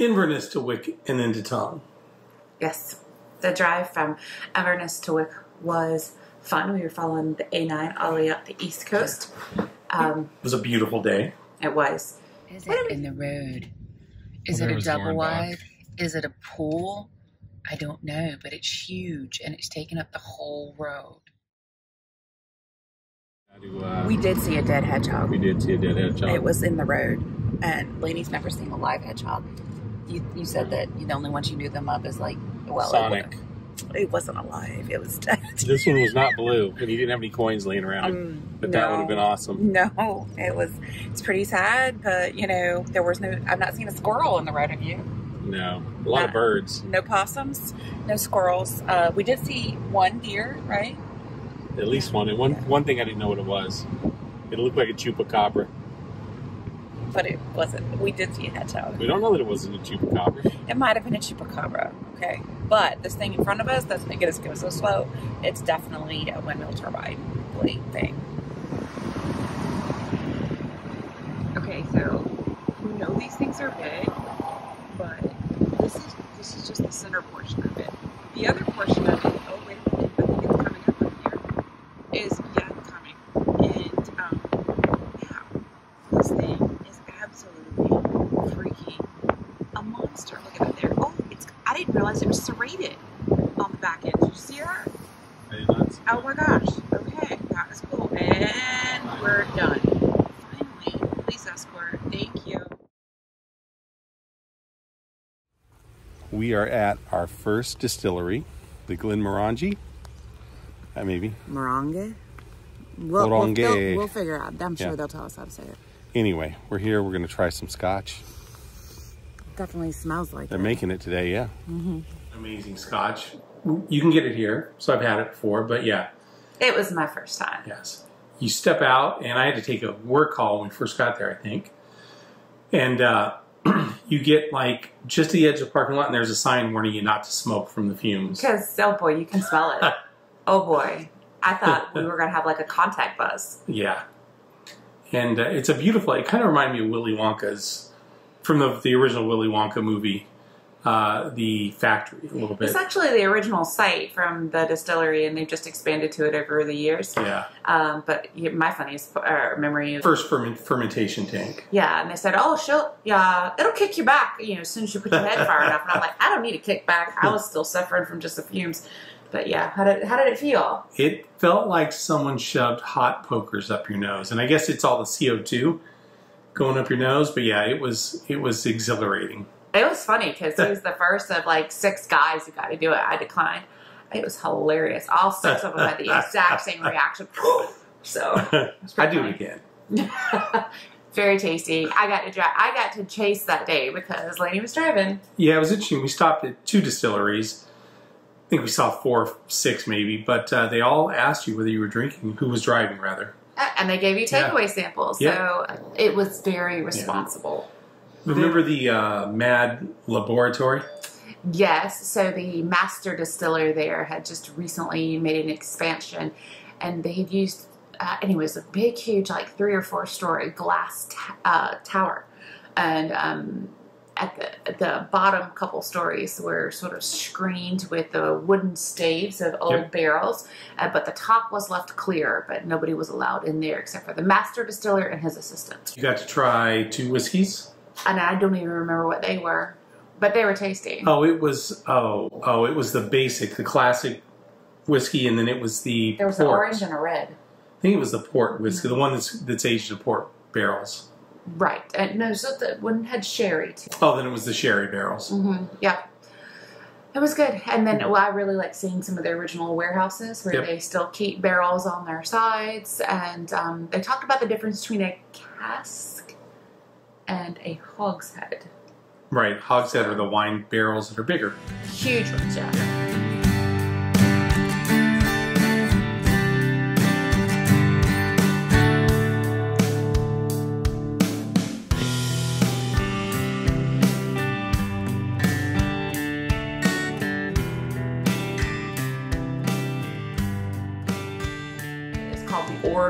Inverness to Wick and then to Tongue. Yes. The drive from Inverness to Wick was fun. We were following the A9 all the way up the East Coast. It was a beautiful day. It was. Is it in the road? Is it a double wide? Is it a pool? I don't know, but it's huge and it's taking up the whole road. We did see a dead hedgehog. We did see a dead hedgehog. It was in the road, and Lainey's never seen a live hedgehog. You said that the only ones you knew them of is like, well, Sonic. It wasn't alive. It was dead. This one was not blue, and he didn't have any coins laying around. But that would have been awesome. No, it's pretty sad, but there was no. I've not seen a squirrel in the road. Have you? No, a lot of birds. No possums, no squirrels. We did see one deer, right? At least one. And one thing I didn't know what it was. It looked like a chupacabra. But it wasn't. We did see a hedgehog. We don't know that it wasn't a chupacabra. It might have been a chupacabra, okay? But this thing in front of us that's making us go so slow, it's definitely a windmill turbine blade thing. Okay, so we know these things are big, but this is just the center portion of it. The other portion of it, oh wait a minute, I think it's coming up right here, is coming. And yeah, this thing is absolutely freaky. A monster. Look at that there. Oh, I didn't realize it was serrated on the back end. Did you see that? I did not see that. Oh my gosh. Okay, that is cool. And we're done. Finally, police escort. Thank you. We are at our first distillery, the Glenmorangie. Maybe. Moronga? We'll figure it out. I'm sure they'll tell us how to say it. Anyway, we're here. We're going to try some scotch. Definitely smells like They're making it today, yeah. Mm-hmm. Amazing scotch. You can get it here, so I've had it before, but yeah. It was my first time. Yes. You step out, and I had to take a work call when we first got there, I think. And you get like just to the edge of the parking lot, and there's a sign warning you not to smoke from the fumes. Because, oh boy, you can smell it. Oh boy. I thought we were going to have like a contact buzz. Yeah. And it's a beautiful, it kind of reminded me of Willy Wonka's, from the original Willy Wonka movie, the factory a little bit. It's actually the original site from the distillery, and they've just expanded to it over the years. Yeah. But my funniest memory is... First fermentation tank. Yeah, and they said, oh, it'll kick you back, as soon as you put your head far enough. And I'm like, I don't need a kick back. I was still suffering from just the fumes. But yeah, how did it feel? It felt like someone shoved hot pokers up your nose. And I guess it's all the CO2 going up your nose. But yeah, it was exhilarating. It was funny because he was the first of like 6 guys who got to do it. I declined. It was hilarious. All 6 of them had the exact same reaction. So I'd do it again. Very tasty. I got to chase that day because Lainey was driving. Yeah, it was interesting. We stopped at 2 distilleries. I think we saw 4 or 6 maybe, but they all asked you whether you were drinking, who was driving rather. And they gave you takeaway samples, so it was very responsible. Yeah. Remember the Mad Laboratory? Yes, so the master distiller there had just recently made an expansion, and they had used, anyways, a big, huge, like 3 or 4 story glass tower, and at the bottom couple stories were sort of screened with the wooden staves of old barrels, but the top was left clear, but nobody was allowed in there except for the master distiller and his assistant. You got to try 2 whiskeys? And I don't even remember what they were, but they were tasty. Oh, it was the basic, the classic whiskey, and then it was the There was port. an orange and a red. I think it was the port whiskey, the one that's aged in port barrels. Right. No, so the one had sherry too. Oh, then it was the sherry barrels. Mm-hmm. Yeah. It was good. And then I really like seeing some of the original warehouses where they still keep barrels on their sides. And they talked about the difference between a cask and a hogshead. Right. Hogshead are the wine barrels that are bigger. Huge ones, yeah.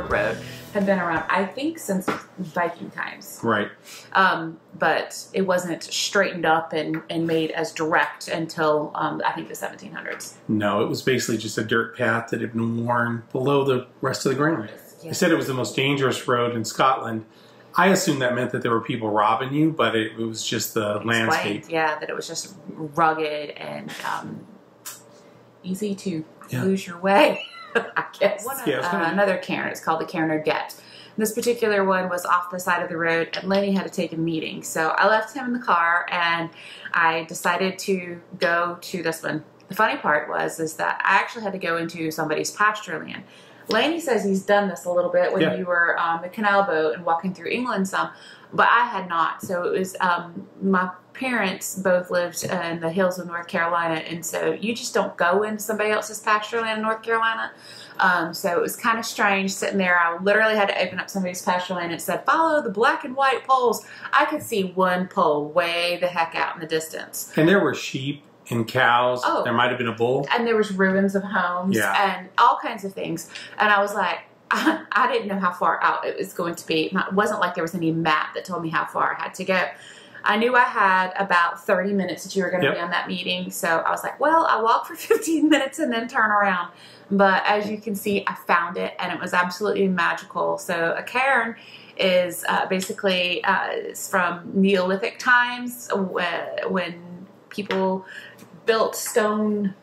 Road. had been around, I think, since Viking times. Right. But it wasn't straightened up and made as direct until, I think, the 1700s. No, it was basically just a dirt path that had been worn below the rest of the ground. Yeah. They said it was the most dangerous road in Scotland. I assumed that meant that there were people robbing you, but it was just the landscape. Yeah, that it was just rugged and easy to lose your way, I guess. Another cairn. It's called the Cairn or Get. This particular one was off the side of the road, and Lenny had to take a meeting. So I left him in the car, and I decided to go to this one. The funny part is that I actually had to go into somebody's pasture land. Laney says he's done this a little bit when you were on the canal boat and walking through England some, but I had not. So it was, my parents both lived in the hills of North Carolina, and so you just don't go into somebody else's pasture land in North Carolina. So it was kind of strange sitting there. I literally had to open up somebody's pasture land and it said, follow the black and white poles. I could see one pole way the heck out in the distance. And there were sheep and cows. Oh. There might have been a bull. And there was ruins of homes and all kinds of things. And I was like, I didn't know how far out it was going to be. It wasn't like there was any map that told me how far I had to go. I knew I had about 30 minutes that you were going to be on that meeting. So I was like, well, I'll walk for 15 minutes and then turn around. But as you can see, I found it, and it was absolutely magical. So a cairn is basically it's from Neolithic times when people built stone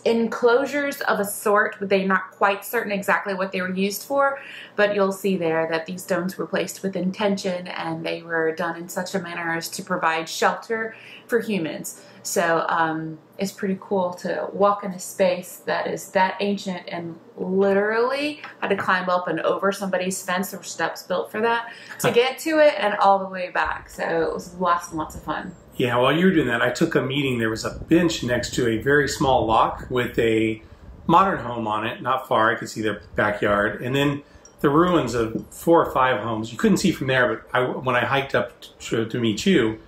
enclosures of a sort, but they're not quite certain exactly what they were used for. But you'll see there that these stones were placed with intention, and they were done in such a manner as to provide shelter for humans. So it's pretty cool to walk in a space that is that ancient and literally had to climb up and over somebody's fence. There were steps built for that to get to it and all the way back. So it was lots and lots of fun. Yeah, while you were doing that, I took a meeting. There was a bench next to a very small lock with a modern home on it, not far. I could see the backyard. And then the ruins of 4 or 5 homes. You couldn't see from there, but when I hiked up to meet you,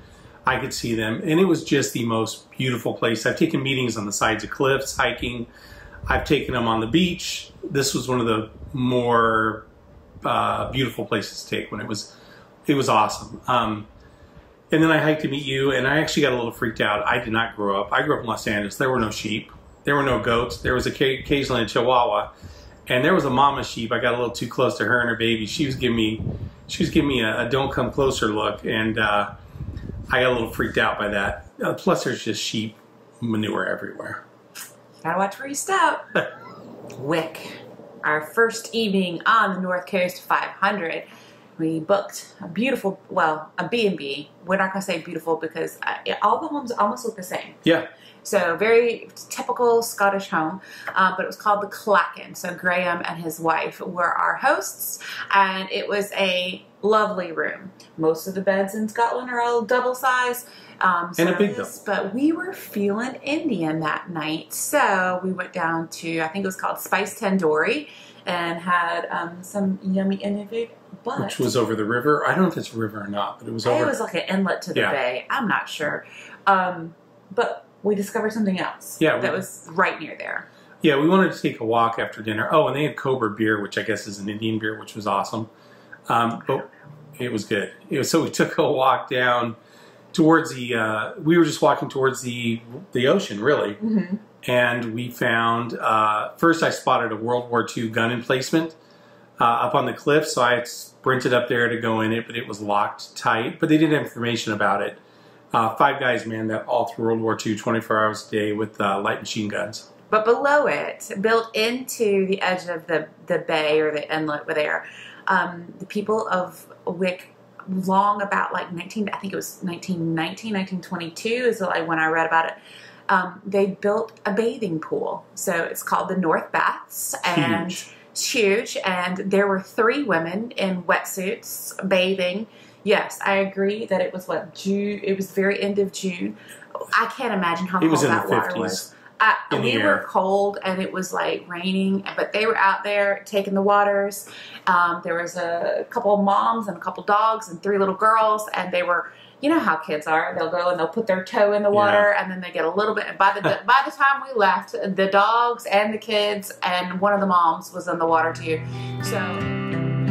I could see them. And it was just the most beautiful place. I've taken meetings on the sides of cliffs, hiking. I've taken them on the beach. This was one of the more beautiful places to take when it was awesome. And then I hiked to meet you, and I actually got a little freaked out. I did not grow up. I grew up in Los Angeles. There were no sheep. There were no goats. There was occasionally a chihuahua, and there was a mama sheep. I got a little too close to her and her baby. She was giving me a don't come closer look, and I got a little freaked out by that. Plus, there's just sheep manure everywhere. Gotta watch where you step. Wick, our first evening on the North Coast 500. We booked a beautiful, a B&B. We're not going to say beautiful because all the homes almost look the same. Yeah. So very typical Scottish home, but it was called the Clachan. So Graham and his wife were our hosts, and it was a lovely room. Most of the beds in Scotland are all double size. And a big though. But we were feeling Indian that night, so we went down to, I think it was called Spice Tandoori, and had some yummy Indian food. Which was over the river. I don't know if it's a river or not, but it was over. It was like an inlet to the bay. I'm not sure. But we discovered something else that was right near there. Yeah, we wanted to take a walk after dinner. Oh, and they had Cobra beer, which I guess is an Indian beer, which was awesome. But it was good. So we took a walk down towards the, we were just walking towards the ocean, really. Mm-hmm. And we found, first I spotted a World War II gun emplacement up on the cliff, so I sprinted up there to go in it, but it was locked tight. But they did have information about it. 5 guys manned that all through World War II, 24 hours a day with light machine guns. But below it, built into the edge of the bay or the inlet there, the people of Wick, long about like I think it was 1919, 1922 is like when I read about it. They built a bathing pool. So it's called the North Baths. And Huge. It's huge. And there were 3 women in wetsuits bathing. Yes, I agree that it was June. It was very end of June. I can't imagine how cold that water was. We were cold and it was like raining, but they were out there taking the waters. There was a couple of moms and a couple dogs and 3 little girls, and they were, you know how kids are. They'll go and they'll put their toe in the water, and then they get a little bit. By the time we left, the dogs and the kids and one of the moms was in the water too. So.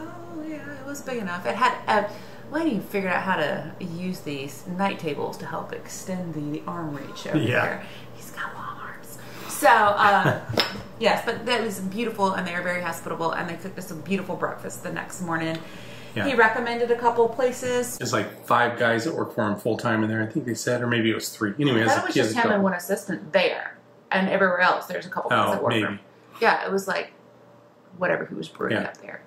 Oh, yeah, it was big enough. It had, Lenny figured out how to use these night tables to help extend the arm reach over there. He's got long arms. So, yes, but that was beautiful, and they were very hospitable, and they cooked us a beautiful breakfast the next morning. Yeah. He recommended a couple places. There's like 5 guys that work for him full time in there, I think they said, or maybe it was 3. Anyway, I thought it was just him and one assistant there, and everywhere else there's a couple guys that work for him. Yeah, it was like whatever he was brewing up there.